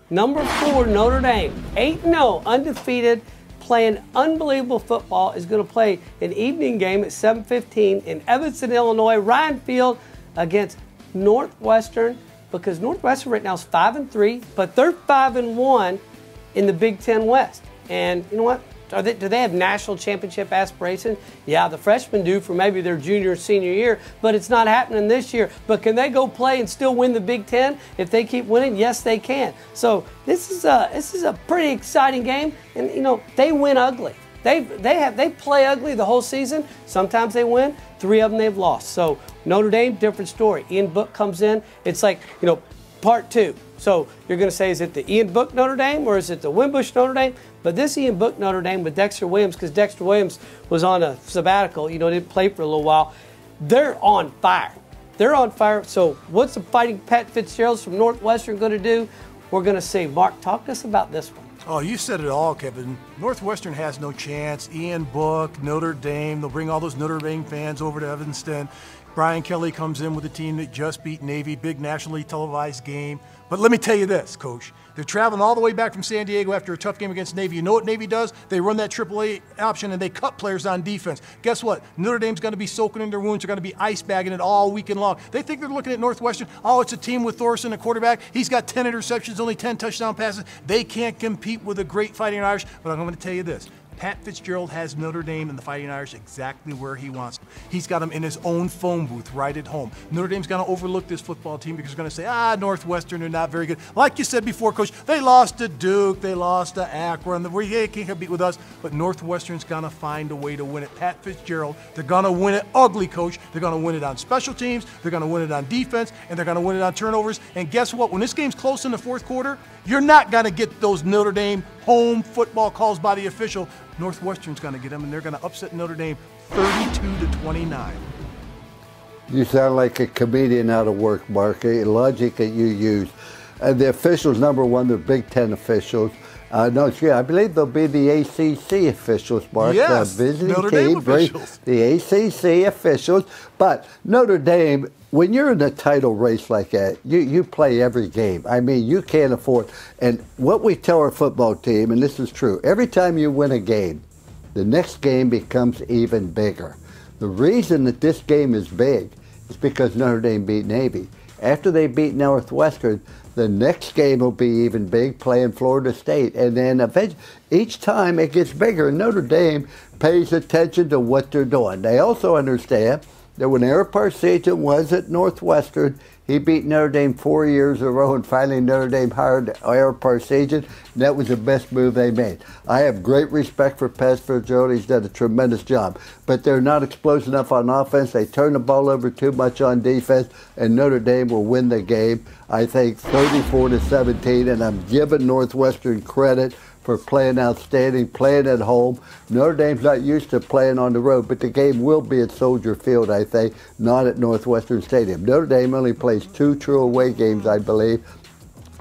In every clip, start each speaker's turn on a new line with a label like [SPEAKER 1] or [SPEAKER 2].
[SPEAKER 1] Number 4, Notre Dame, 8-0, undefeated, playing unbelievable football, is going to play an evening game at 7:15 in Evanston, Illinois, Ryan Field, against Northwestern, because Northwestern right now is 5-3, but they're 5-1 in the Big Ten West. And you know what? Do they have national championship aspirations? Yeah, the freshmen do for maybe their junior or senior year, but it's not happening this year. But can they go play and still win the Big Ten if they keep winning? Yes, they can. So this is a pretty exciting game, and you know they win ugly. They play ugly the whole season. Sometimes they win. 3 of them they've lost. So Notre Dame, different story. Ian Book comes in. It's like, you know, part 2. So you're going to say, is it the Ian Book Notre Dame or is it the Wimbush Notre Dame? But this Ian Book Notre Dame with Dexter Williams, because Dexter Williams was on a sabbatical, you know, didn't play for a little while. They're on fire. They're on fire. So what's the Fighting Pat Fitzgeralds from Northwestern going to do? We're going to see. Mark, talk to us about this one.
[SPEAKER 2] Oh, you said it all, Kevin. Northwestern has no chance. Ian Book, Notre Dame, they'll bring all those Notre Dame fans over to Evanston. Brian Kelly comes in with a team that just beat Navy, big nationally televised game. But let me tell you this, Coach. They're traveling all the way back from San Diego after a tough game against Navy. You know what Navy does? They run that AAA option and they cut players on defense. Guess what? Notre Dame's going to be soaking in their wounds. They're going to be ice bagging it all weekend long. They think they're looking at Northwestern. Oh, it's a team with Thorson, a quarterback. He's got 10 interceptions, only 10 touchdown passes. They can't compete with a great Fighting Irish. But I'm going to tell you this. Pat Fitzgerald has Notre Dame and the Fighting Irish exactly where he wants them. He's got them in his own phone booth right at home. Notre Dame's going to overlook this football team because they're going to say, Northwestern are not very good. Like you said before, Coach, they lost to Duke, they lost to Akron, they can't compete with us, but Northwestern's going to find a way to win it. Pat Fitzgerald, they're going to win it ugly, Coach. They're going to win it on special teams, they're going to win it on defense, and they're going to win it on turnovers. And guess what? When this game's close in the fourth quarter, you're not going to get those Notre Dame home football calls by the official. Northwestern's going to get them, and they're going to upset Notre Dame 32-29.
[SPEAKER 3] You sound like a comedian out of work, Mark. Logic that you use. The officials, number one, they're Big Ten officials. I believe they'll be the ACC officials, Mark.
[SPEAKER 2] Yes,
[SPEAKER 3] visiting
[SPEAKER 2] Notre
[SPEAKER 3] team,
[SPEAKER 2] Dame officials.
[SPEAKER 3] The ACC officials. But Notre Dame, when you're in a title race like that, you play every game. I mean, you can't afford. And what we tell our football team, and this is true, every time you win a game, the next game becomes even bigger. The reason that this game is big is because Notre Dame beat Navy. After they beat Northwestern, the next game will be even big, playing Florida State. And then eventually, each time it gets bigger. Notre Dame pays attention to what they're doing. They also understand that when Eric Parseghian was at Northwestern, he beat Notre Dame 4 years in a row, and finally Notre Dame hired Eric Parseghian, and that was the best move they made. I have great respect for Pat Fitzgerald. He's done a tremendous job. But they're not explosive enough on offense. They turn the ball over too much on defense, and Notre Dame will win the game, I think, 34-17, and I'm giving Northwestern credit for playing outstanding, playing at home. Notre Dame's not used to playing on the road, but the game will be at Soldier Field, I think, not at Northwestern Stadium. Notre Dame only plays 2 true away games, I believe,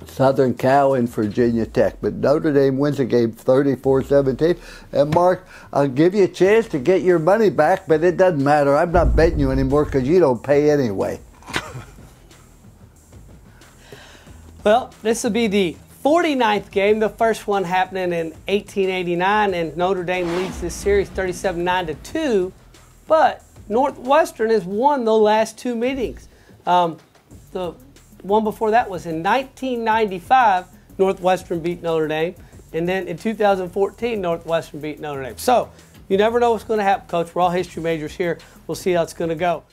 [SPEAKER 3] Southern Cal and Virginia Tech. But Notre Dame wins the game 34-17. And Mark, I'll give you a chance to get your money back, but it doesn't matter. I'm not betting you anymore because you don't pay anyway.
[SPEAKER 1] Well, this will be the 49th game, the first one happening in 1889, and Notre Dame leads this series 37-9-2, but Northwestern has won the last 2 meetings. The one before that was in 1995, Northwestern beat Notre Dame, and then in 2014, Northwestern beat Notre Dame. So you never know what's going to happen, Coach. We're all history majors here. We'll see how it's going to go.